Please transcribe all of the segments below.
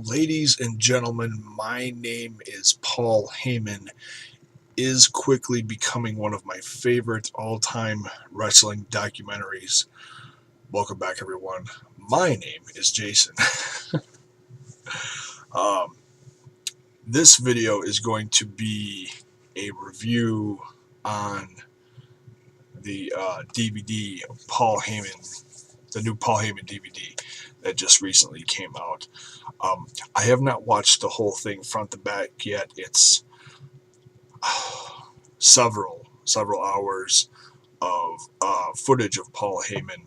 Ladies and gentlemen, my name is Paul Heyman, is quickly becoming one of my favorite all-time wrestling documentaries. Welcome back, everyone. My name is Jason. um, this video is going to be a review on the DVD of Paul Heyman, the new Paul Heyman DVD that just recently came out. I have not watched the whole thing front to back yet. It's several hours of footage of Paul Heyman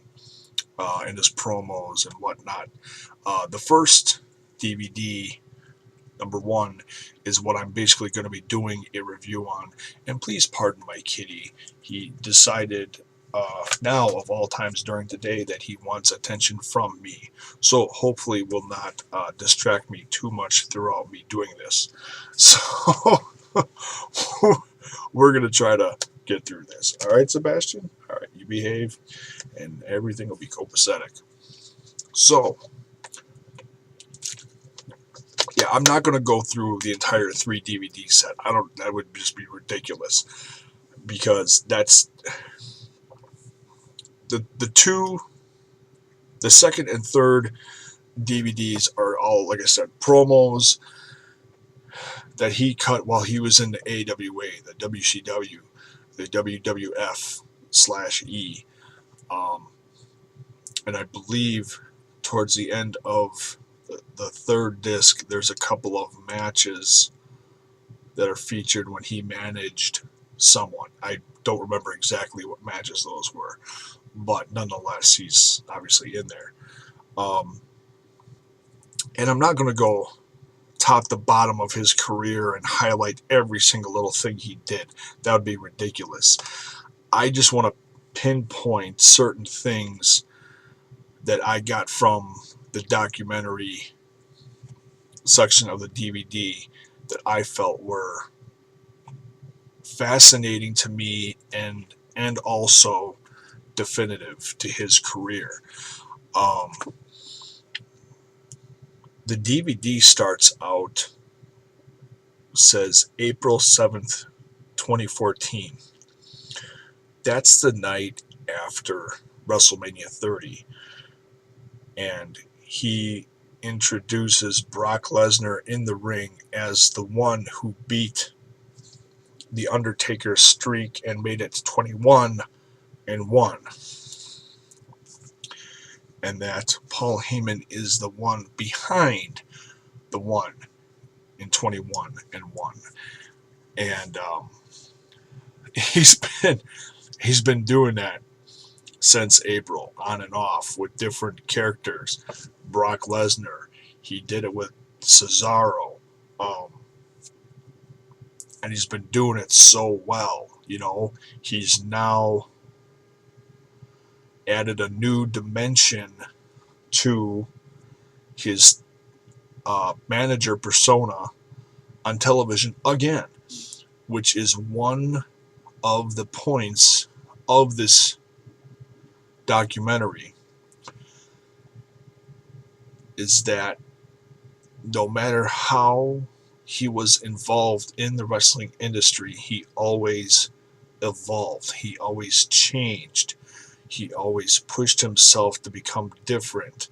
and his promos and whatnot. The first DVD, number one, is what I'm basically going to be doing a review on. And please pardon my kitty. He decided now, of all times during the day, that he wants attention from me. So hopefully will not distract me too much throughout me doing this. So we're going to try to get through this. All right, Sebastian? All right, you behave, and everything will be copacetic. So, yeah, I'm not going to go through the entire 3 DVD set. That would just be ridiculous, because that's the second and third DVDs are all, like I said, promos that he cut while he was in the AWA, the WCW, the WWF/E. And I believe towards the end of the third disc, there's a couple of matches that are featured when he managed someone. I don't remember exactly what matches those were, but nonetheless, he's obviously in there. And I'm not going to go top to bottom of his career and highlight every single little thing he did. That would be ridiculous. I just want to pinpoint certain things that I got from the documentary section of the DVD that I felt were fascinating to me and also definitive to his career. The DVD starts out, says April 7th, 2014. That's the night after WrestleMania 30. And he introduces Brock Lesnar in the ring as the one who beat The Undertaker's streak and made it 21-1. And that Paul Heyman is the one behind the 1 in 21-1. And he's been doing that since April, on and off, with different characters. Brock Lesnar, he did it with Cesaro, and he's been doing it so well. You know, he's now added a new dimension to his manager persona on television again, which is one of the points of this documentary, is that no matter how he was involved in the wrestling industry, he always evolved. He always changed. He always pushed himself to become different.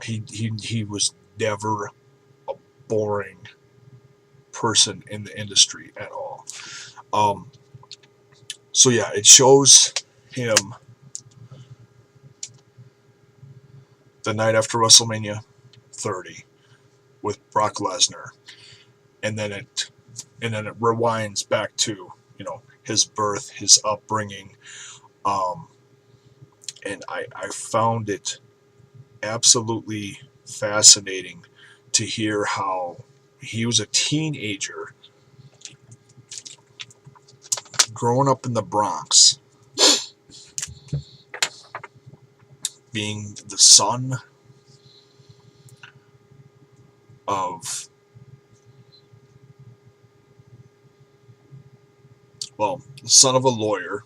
He was never a boring person in the industry at all. So yeah, it shows him the night after WrestleMania 30 with Brock Lesnar, and then it rewinds back to, you know, his birth, his upbringing, and I found it absolutely fascinating to hear how he was a teenager growing up in the Bronx, being the son of, well, the son of a lawyer,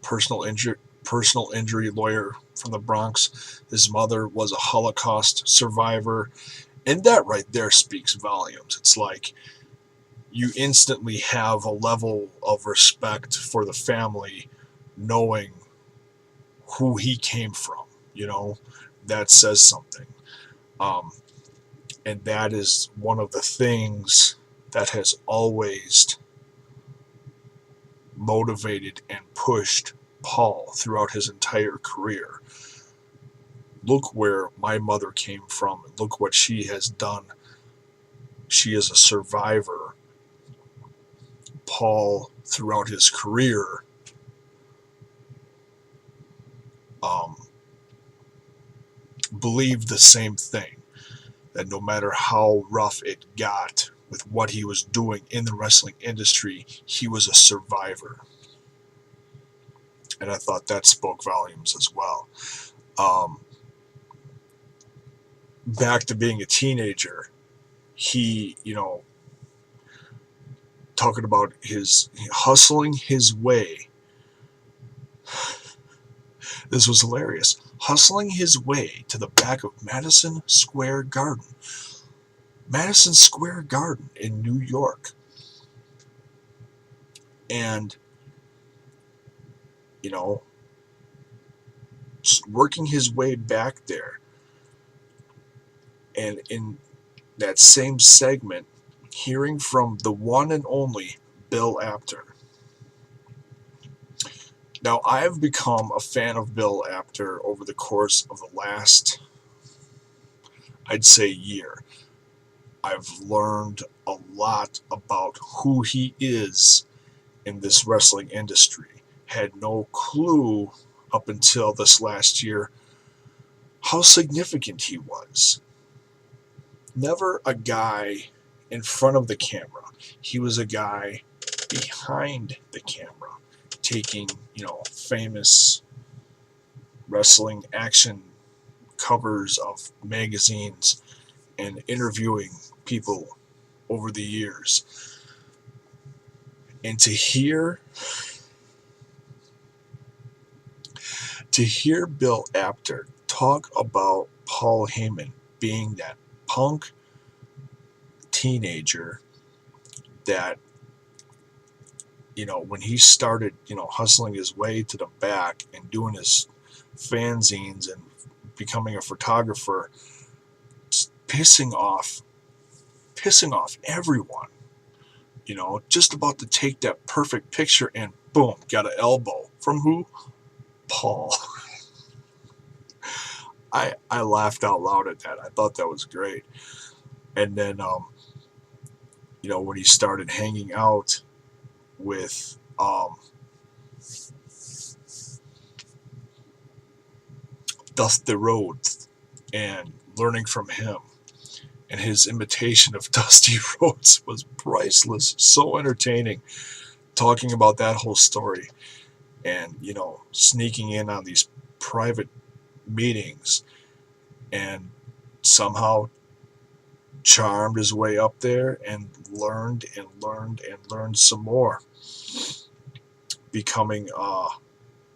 personal personal injury lawyer from the Bronx. His mother was a Holocaust survivor. And that right there speaks volumes. It's like you instantly have a level of respect for the family knowing who he came from. That says something. Um, and that is one of the things that has always motivated and pushed Paul throughout his entire career. Look where my mother came from, and look what she has done. She is a survivor. Paul, throughout his career, um, believed the same thing, that no matter how rough it got with what he was doing in the wrestling industry, he was a survivor. And I thought that spoke volumes as well. Back to being a teenager, he, talking about his hustling his way. This was hilarious. Hustling his way to the back of Madison Square Garden. Madison Square Garden in New York. And, just working his way back there. And in that same segment, hearing from the one and only Bill Apter. Now, I have become a fan of Bill Apter over the course of the last, I'd say, year. I've learned a lot about who he is in this wrestling industry. Had no clue up until this last year how significant he was. Never a guy in front of the camera. He was a guy behind the camera, taking, famous wrestling action covers of magazines and interviewing people over the years. And to hear Bill Apter talk about Paul Heyman being that punk teenager that, when he started, hustling his way to the back and doing his fanzines and becoming a photographer, pissing off everyone, just about to take that perfect picture and boom, got an elbow. From who? Paul. I laughed out loud at that. I thought that was great. And then, when he started hanging out with Dusty Rhodes and learning from him, and his imitation of Dusty Rhodes was priceless, so entertaining, talking about that whole story and, sneaking in on these private meetings and somehow charmed his way up there and learned some more, becoming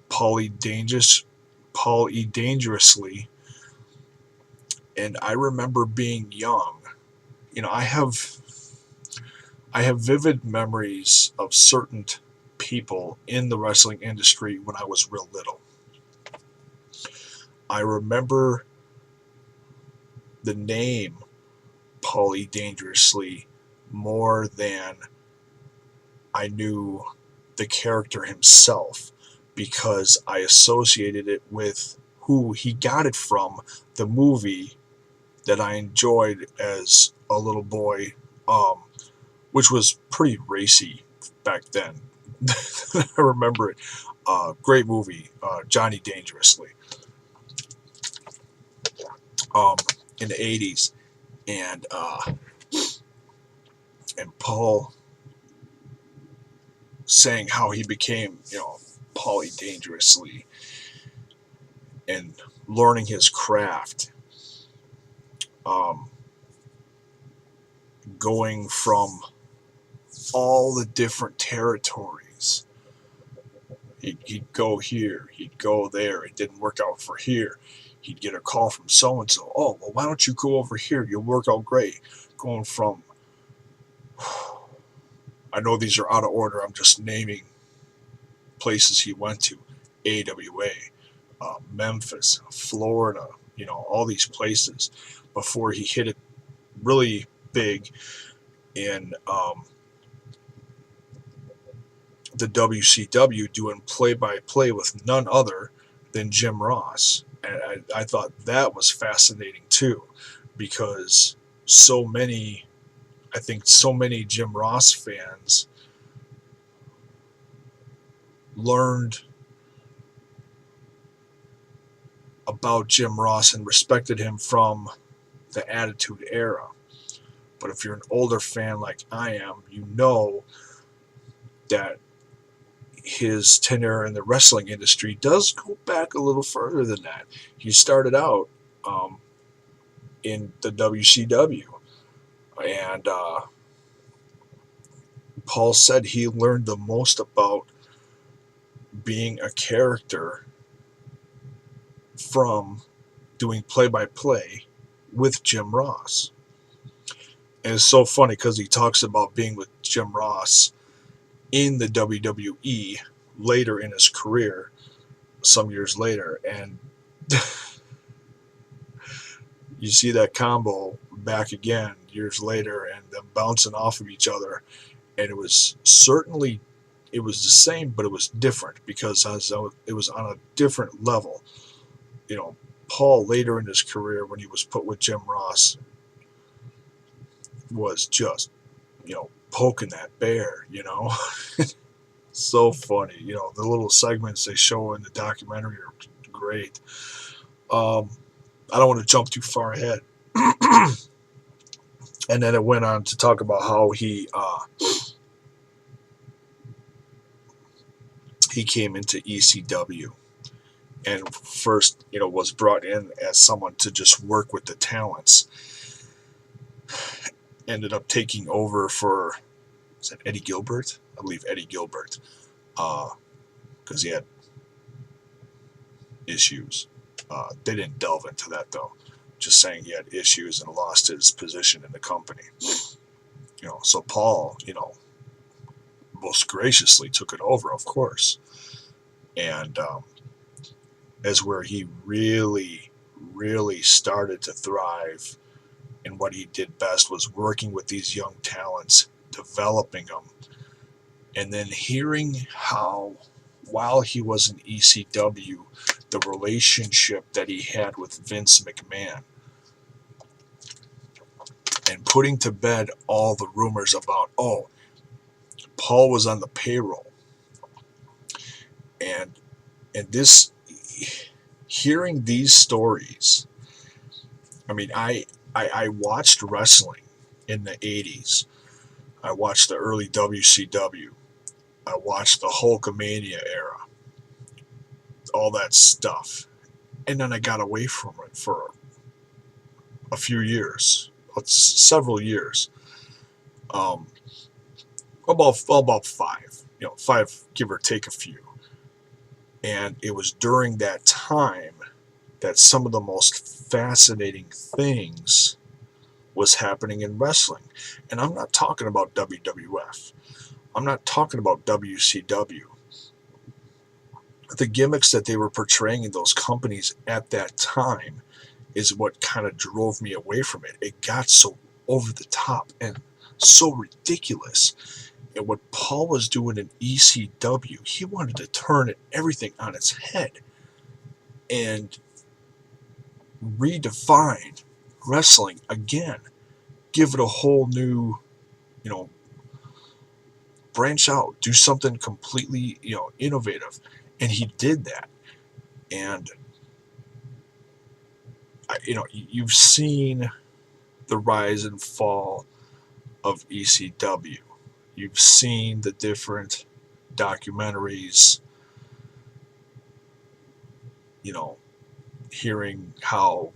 Paul E. Dangerously. And I remember being young. I have vivid memories of certain people in the wrestling industry when I was real little. I remember the name Paul E. Dangerously more than I knew the character himself, because I associated it with who he got it from, the movie that I enjoyed as a little boy, which was pretty racy back then. I remember it. Great movie, Johnny Dangerously, in the 80s. And Paul saying how he became, Paulie Dangerously, and learning his craft, going from all the different territories, He'd go here, he'd go there. It didn't work out for here. He'd get a call from so and so. Oh, well, why don't you go over here? You'll work out great. Going from, I know these are out of order. I'm just naming places he went to: AWA, Memphis, Florida. All these places before he hit it really big in the WCW, doing play-by-play with none other than Jim Ross. And I thought that was fascinating too, because I think so many Jim Ross fans learned about Jim Ross and respected him from the Attitude Era. But if you're an older fan like I am, you know that his tenure in the wrestling industry does go back a little further than that. He started out in the WCW, and Paul said he learned the most about being a character from doing play-by-play with Jim Ross. And it's so funny because he talks about being with Jim Ross in the WWE later in his career, some years later, and you see that combo back again years later and them bouncing off of each other. And it was the same, but it was different because it was on a different level. Paul later in his career, when he was put with Jim Ross, was just, poking that bear, So funny. The little segments they show in the documentary are great. I don't want to jump too far ahead. And then it went on to talk about how he came into ECW and first, was brought in as someone to just work with the talents. Ended up taking over for, is that Eddie Gilbert? I believe Eddie Gilbert, because he had issues. They didn't delve into that though. Just saying he had issues and lost his position in the company. So Paul, most graciously took it over, of course. And as where he really, really started to thrive. And what he did best was working with these young talents, developing them, and then hearing how, while he was in ECW, the relationship that he had with Vince McMahon, and putting to bed all the rumors about, Paul was on the payroll. And this, hearing these stories, I mean, I watched wrestling in the 80s. I watched the early WCW. I watched the Hulkamania era. All that stuff. And then I got away from it for a few years. Several years. About five. 5, give or take a few. And it was during that time that some of the most fascinating things was happening in wrestling. And I'm not talking about WWF. I'm not talking about WCW. The gimmicks that they were portraying in those companies at that time is what kind of drove me away from it. It got so over the top and so ridiculous. And what Paul was doing in ECW, he wanted to turn everything on its head and redefine wrestling again. Give it a whole new, branch out, do something completely, innovative. And he did that. And, you've seen the rise and fall of ECW. You've seen the different documentaries, hearing how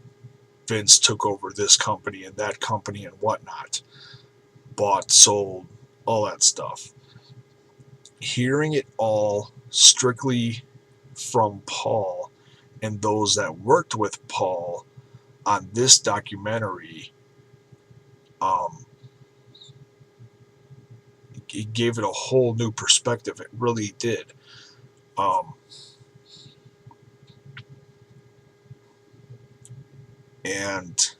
Vince took over this company and that company and whatnot. Bought, sold, all that stuff. hearing it all strictly from Paul and those that worked with Paul on this documentary, it gave it a whole new perspective. It really did. And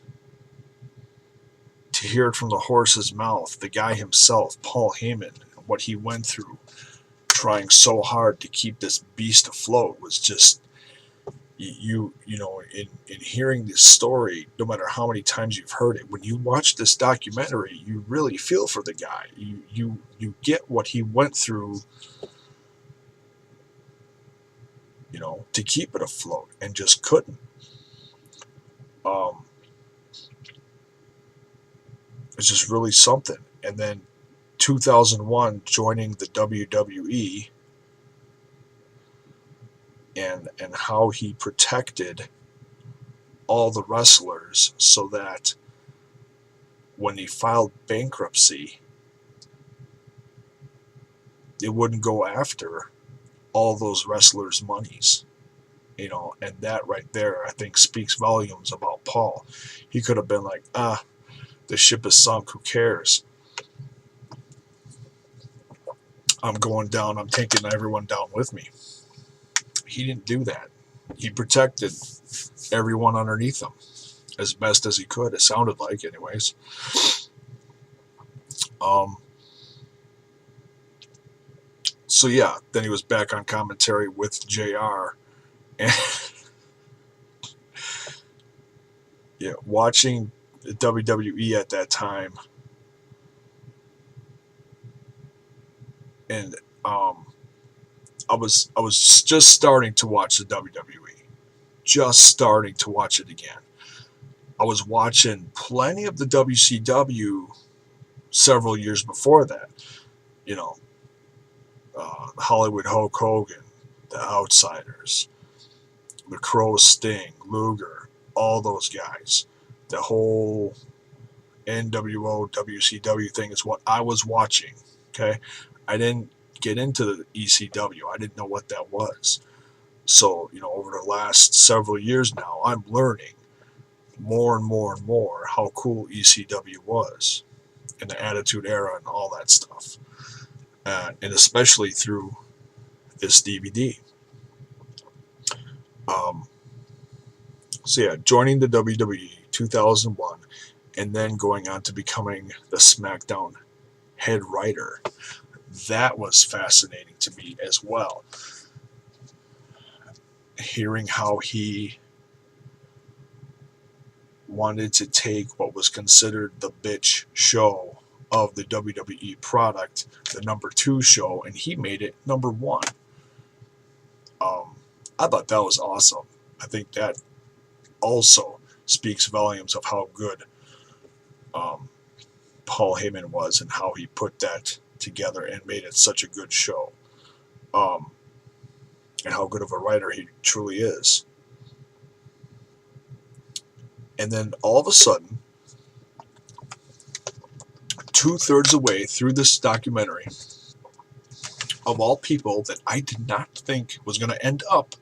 to hear it from the horse's mouth, the guy himself, Paul Heyman, what he went through, trying so hard to keep this beast afloat, was just, you know, in hearing this story, no matter how many times you've heard it, when you watch this documentary, you really feel for the guy. You get what he went through, you know, to keep it afloat, and just couldn't. It's just really something. And then 2001, joining the WWE, and how he protected all the wrestlers so that when he filed bankruptcy, it wouldn't go after all those wrestlers' monies. You know, and that right there, I think, speaks volumes about Paul. He could have been like, the ship is sunk, who cares? I'm going down, I'm taking everyone down with me. He didn't do that. He protected everyone underneath him as best as he could, it sounded like, anyways. So yeah, then he was back on commentary with JR, and yeah, watching the WWE at that time, and I was just starting to watch the WWE, just starting to watch it again. I was watching plenty of the WCW several years before that, you know, Hollywood Hulk Hogan, the Outsiders, the Crow, Sting, Luger, all those guys. The whole NWO, WCW thing is what I was watching. Okay, I didn't get into the ECW. I didn't know what that was. So, you know, over the last several years now, I'm learning more and more and more how cool ECW was, and the Attitude Era and all that stuff. And especially through this DVD. So yeah, joining the WWE 2001, and then going on to becoming the SmackDown head writer. That was fascinating to me as well. Hearing how he wanted to take what was considered the bitch show of the WWE product, the number 2 show, and he made it number 1. I thought that was awesome. I think that also speaks volumes of how good Paul Heyman was, and how he put that together and made it such a good show. And how good of a writer he truly is. And then all of a sudden, 2/3 away through this documentary, of all people that I did not think was going to end up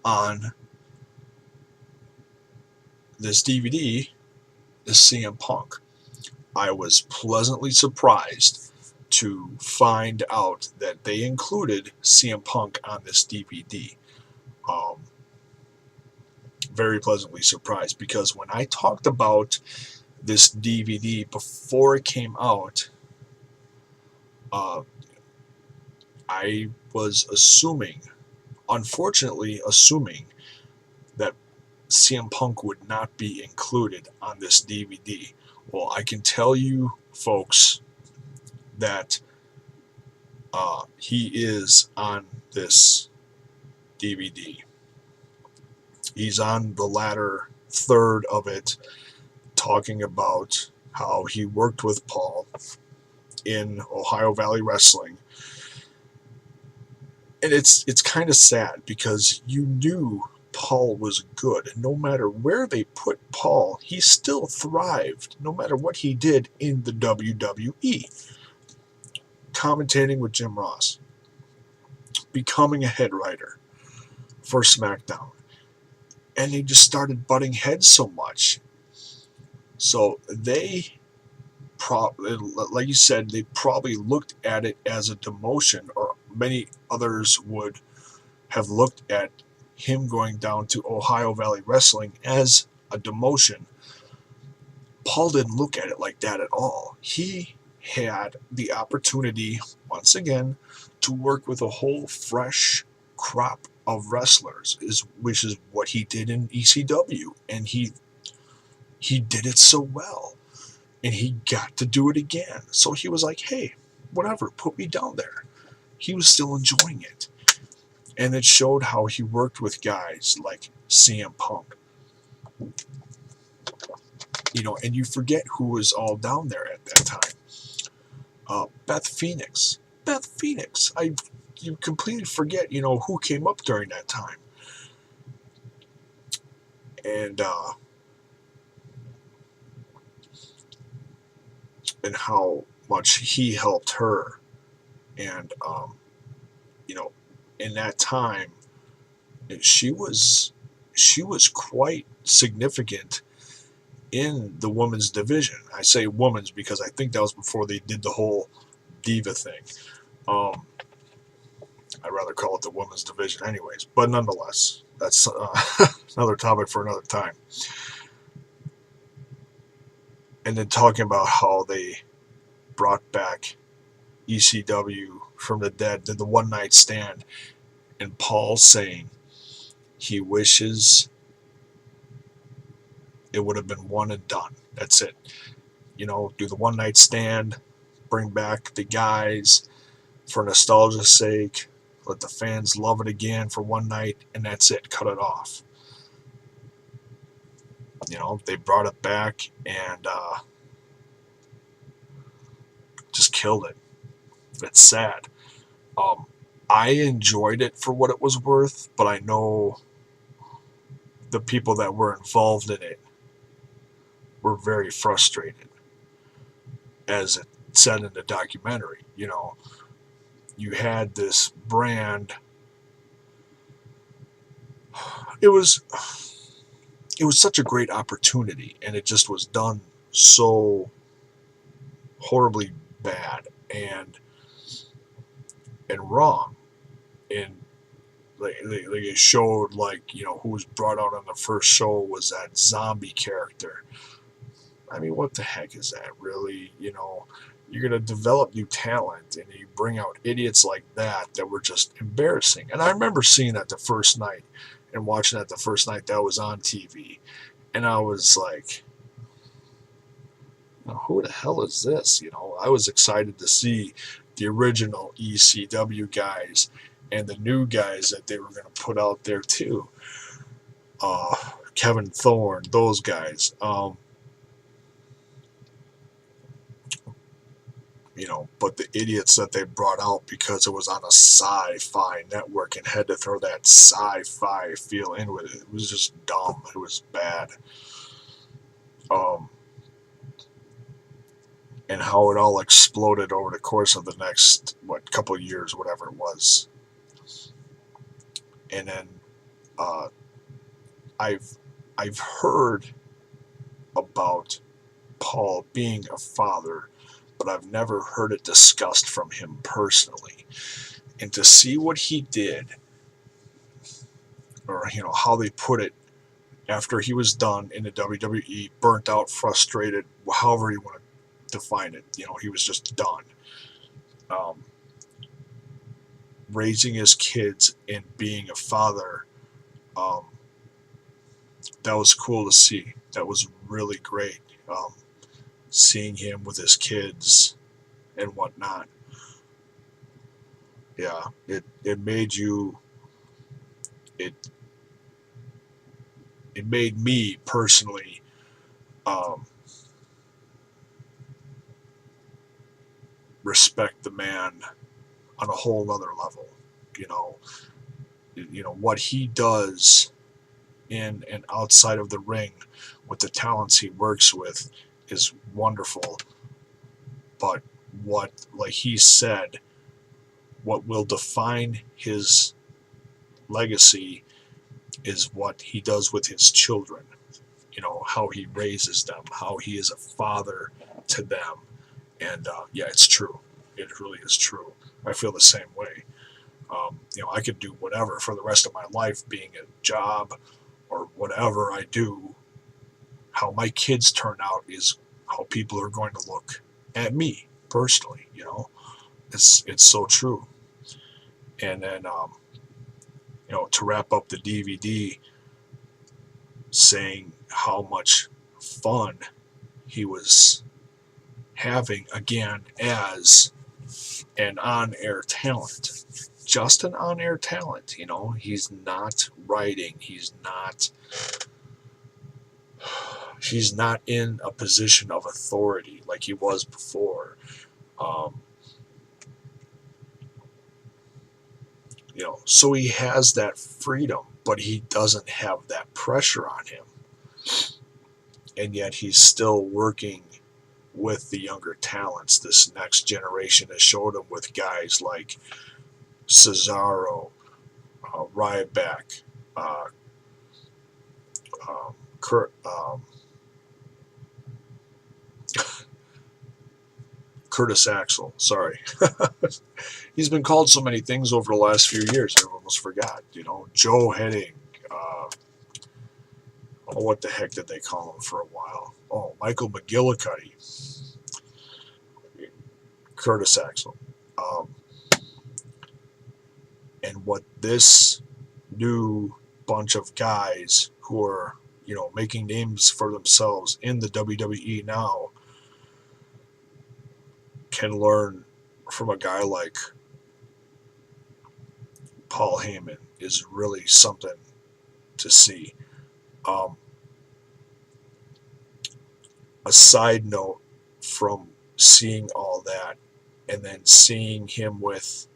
on this DVD, is CM Punk. I was pleasantly surprised to find out that they included CM Punk on this DVD. Very pleasantly surprised, because when I talked about this DVD before it came out, I was unfortunately assuming, that CM Punk would not be included on this DVD. Well, I can tell you, folks, that he is on this DVD. He's on the latter third of it, talking about how he worked with Paul in Ohio Valley Wrestling. And it's kind of sad, because you knew Paul was good. No matter where they put Paul, he still thrived, no matter what he did in the WWE. commentating with Jim Ross, becoming a head writer for SmackDown. And they just started butting heads so much. So they, like you said, they probably looked at it as a demotion, or many others would have looked at him going down to Ohio Valley Wrestling as a demotion. Paul didn't look at it like that at all. He had the opportunity, once again, to work with a whole fresh crop of wrestlers, which is what he did in ECW, and he did it so well, and he got to do it again. So he was like, hey, whatever, put me down there. He was still enjoying it, and it showed how he worked with guys like CM Punk. And you forget who was all down there at that time. Beth Phoenix. You completely forget, who came up during that time. And how much he helped her. And, in that time, she was quite significant in the women's division. I say women's because I think that was before they did the whole diva thing. I'd rather call it the women's division anyways. But nonetheless, that's another topic for another time. And then talking about how they brought back ECW from the dead, did the one night stand, and Paul saying he wishes it would have been one and done. That's it. Do the one night stand, bring back the guys for nostalgia's sake, let the fans love it again for one night, and that's it. Cut it off. They brought it back and just killed it. It's sad. I enjoyed it for what it was worth, but I know the people that were involved in it were very frustrated, as it said in the documentary. You had this brand. It was such a great opportunity, and it just was done so horribly bad and wrong. And they showed, who was brought out on the first show was that zombie character. I mean, what the heck is that, really? You're going to develop new talent, and you bring out idiots like that were just embarrassing. And I remember seeing that the first night and watching that the first night that was on TV. And I was like, who the hell is this? I was excited to see the original ECW guys and the new guys that they were going to put out there too. Kevin Thorne, those guys. But the idiots that they brought out because it was on a sci-fi network and had to throw that sci-fi feel in with it. It was just dumb. It was bad. And how it all exploded over the course of the next, couple of years, whatever it was. And then I've heard about Paul being a father, but I've never heard it discussed from him personally. And to see what he did, or how they put it, after he was done in the WWE, burnt out, frustrated, however you want to define it, he was just done. Raising his kids and being a father, that was cool to see. That was really great. Seeing him with his kids and whatnot. Yeah, it made you. It made me personally respect the man on a whole other level. What he does in and outside of the ring with the talents he works with is wonderful. But like he said, what will define his legacy is what he does with his children. How he raises them, how he is a father to them. And yeah, it's true. It really is true. I feel the same way. I could do whatever for the rest of my life, being a job or whatever I do. How my kids turn out is how people are going to look at me personally. It's so true. And then to wrap up the DVD, saying how much fun he was having again as an on-air talent. Just an on-air talent, he's not writing, he's not in a position of authority like he was before. So he has that freedom, but he doesn't have that pressure on him. And yet he's still working with the younger talents. This next generation has showed him with guys like Cesaro, Ryback, Curtis Axel. Sorry. He's been called so many things over the last few years, I almost forgot. Joe Hennig. What the heck did they call him for a while? Oh, Michael McGillicuddy. Curtis Axel. And what this new bunch of guys who are, making names for themselves in the WWE now can learn from a guy like Paul Heyman is really something to see. A side note from seeing all that and then seeing him with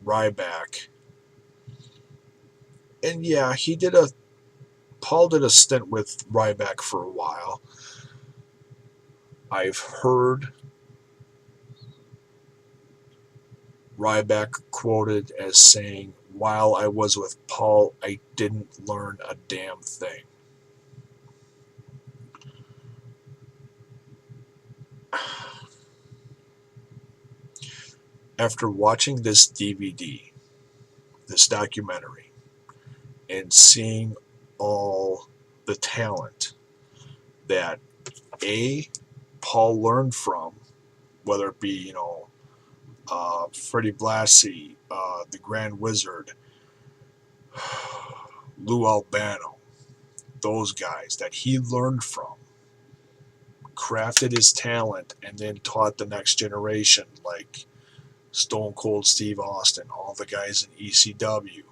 Ryback. And yeah, Paul did a stint with Ryback for a while. I've heard Ryback quoted as saying, "While I was with Paul, I didn't learn a damn thing." After watching this DVD, this documentary, and seeing all the talent that Paul learned from, whether it be, Freddie Blassie, the Grand Wizard, Lou Albano, those guys that he learned from, crafted his talent, and then taught the next generation, like Stone Cold Steve Austin, all the guys in ECW,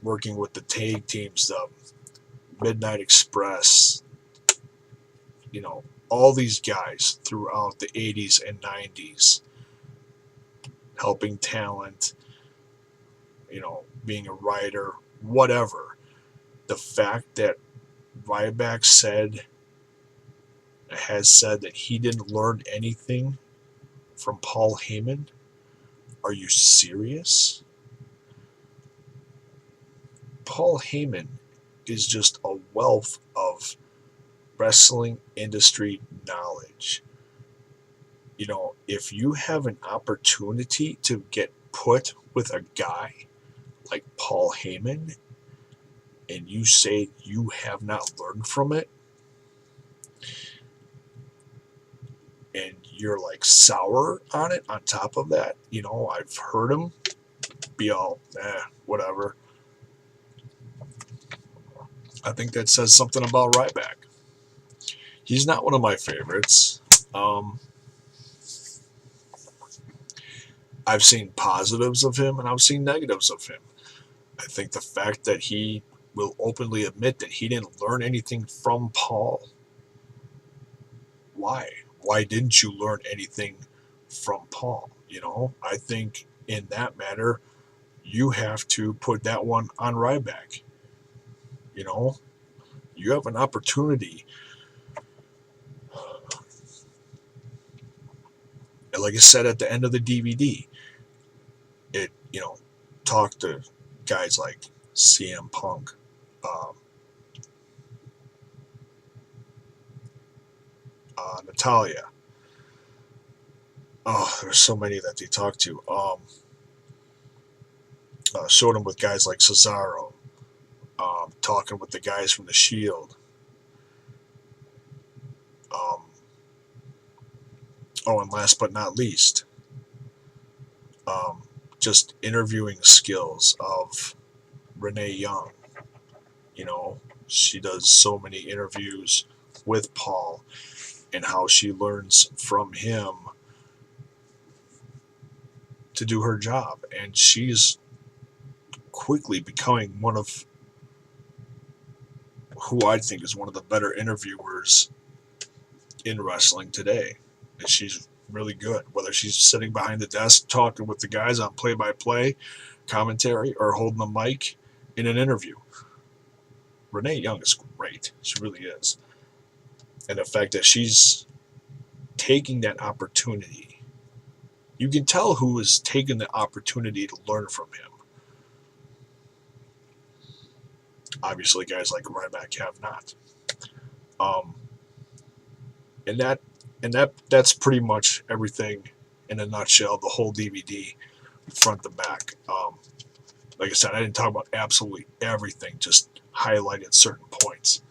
working with the tag teams, the Midnight Express, all these guys throughout the 80s and 90s, helping talent, being a writer, whatever. The fact that Ryback has said that he didn't learn anything from Paul Heyman. Are you serious? Paul Heyman is just a wealth of wrestling industry knowledge. If you have an opportunity to get put with a guy like Paul Heyman and you say you have not learned from it, and you're like sour on it on top of that, I've heard him be all, whatever. I think that says something about Ryback. He's not one of my favorites. I've seen positives of him and I've seen negatives of him. I think the fact that he will openly admit that he didn't learn anything from Paul. Why? Why didn't you learn anything from Paul? I think in that matter, you have to put that one on Ryback. You have an opportunity And like I said at the end of the DVD, it, talked to guys like CM Punk, um, Natalia. Oh, there's so many that they talked to. Showed him with guys like Cesaro, talking with the guys from the Shield. Um, and last but not least, um, just interviewing skills of Renee Young. You know, she does so many interviews with Paul and how she learns from him to do her job. And she's quickly becoming one of who I think is one of the better interviewers in wrestling today. And she's really good, whether she's sitting behind the desk talking with the guys on play-by-play commentary or holding the mic in an interview. Renee Young is great. She really is. And the fact that she's taking that opportunity, you can tell who is taking the opportunity to learn from him. Obviously, guys like Ryback have not. That's pretty much everything in a nutshell. The whole DVD, front to back. Like I said, I didn't talk about absolutely everything. Just highlighted certain points.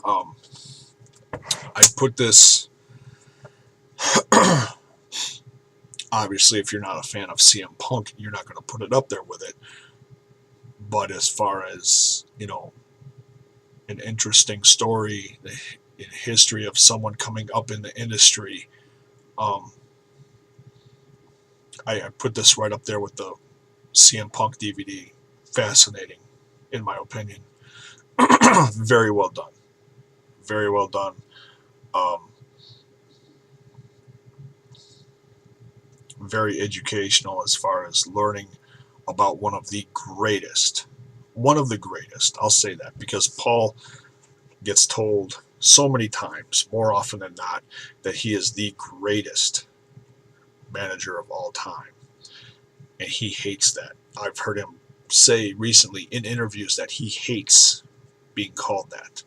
I put this. Obviously, if you're not a fan of CM Punk, you're not going to put it up there with it. But as far as, an interesting story in history of someone coming up in the industry, I put this right up there with the CM Punk DVD. Fascinating, in my opinion. Very well done. Very well done. Very educational as far as learning about one of the greatest. I'll say that, because Paul gets told so many times, more often than not, that he is the greatest manager of all time. And he hates that. I've heard him say recently in interviews that he hates being called that.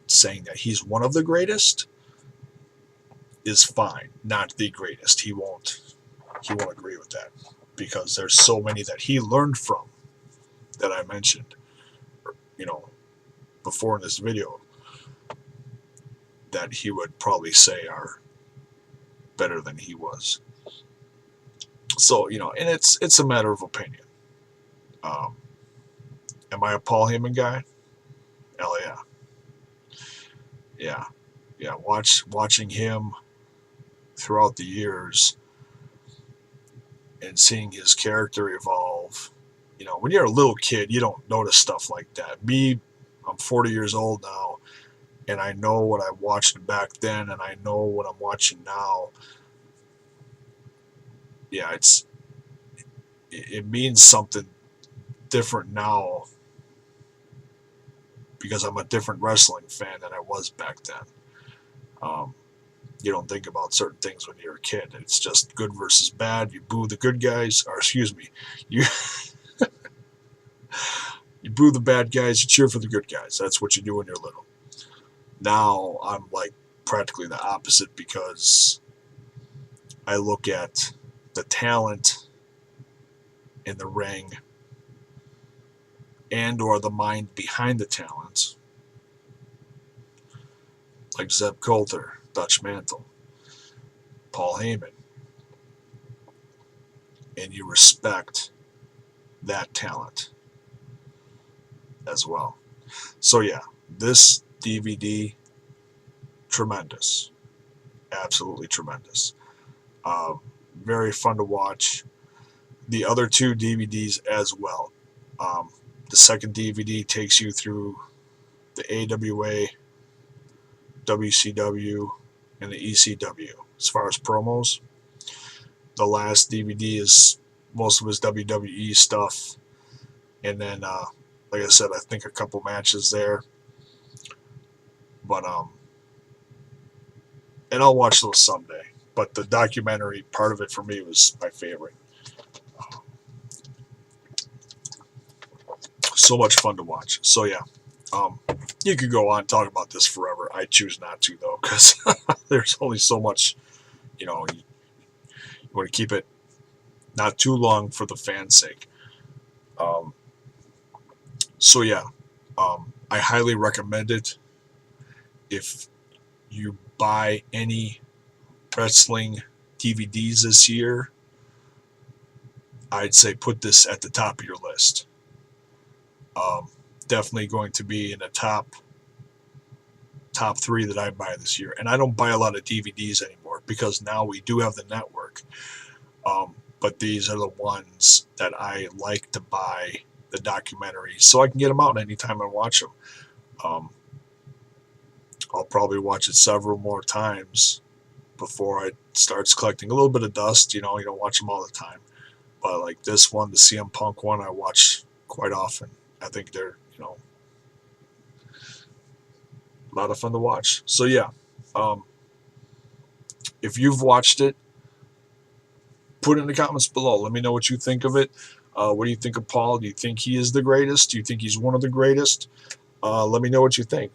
Saying that he's one of the greatest is fine. Not the greatest. He won't agree with that, because there's so many that he learned from that I mentioned, before in this video, that he would probably say are better than he was. So, and it's a matter of opinion. Am I a Paul Heyman guy? Hell yeah. Yeah. Watching him throughout the years and seeing his character evolve. When you're a little kid, you don't notice stuff like that. I'm 40 years old now, and I know what I watched back then, and I know what I'm watching now. Yeah, it means something different now, because I'm a different wrestling fan than I was back then. You don't think about certain things when you're a kid. It's just good versus bad. You boo the good guys, or excuse me, you you boo the bad guys, you cheer for the good guys. That's what you do when you're little. Now I'm like practically the opposite, because I look at the talent in the ring and or the mind behind the talent, like Zeb Coulter, Dutch Mantle, Paul Heyman, and you respect that talent as well. So yeah, this DVD, tremendous. Absolutely tremendous. Very fun to watch. The other two DVDs as well. The second DVD takes you through the AWA, WCW, and the ECW as far as promos. The last DVD is most of his WWE stuff, and then like I said, I think a couple matches there. But and I'll watch those someday. But the documentary part of it for me was my favorite. So much fun to watch. So yeah, um, you could go on and talk about this forever. I choose not to though, because there's only so much. You want to keep it not too long for the fans' sake. Um, so yeah, I highly recommend it. If you buy any wrestling DVDs this year, I'd say put this at the top of your list. Um, Definitely going to be in the top three that I buy this year. And I don't buy a lot of DVDs anymore because now we do have the network. But these are the ones that I like to buy the documentaries so I can get them out anytime I watch them. Um, I'll probably watch it several more times before it starts collecting a little bit of dust. You don't watch them all the time. But like this one, the CM Punk one, I watch quite often. I think they're, a lot of fun to watch. So yeah, um, if you've watched it, put it in the comments below. Let me know what you think of it. What do you think of Paul? Do you think he is the greatest? Do you think he's one of the greatest? Let me know what you think.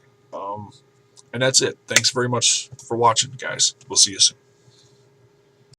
And that's it. Thanks very much for watching, guys. We'll see you soon.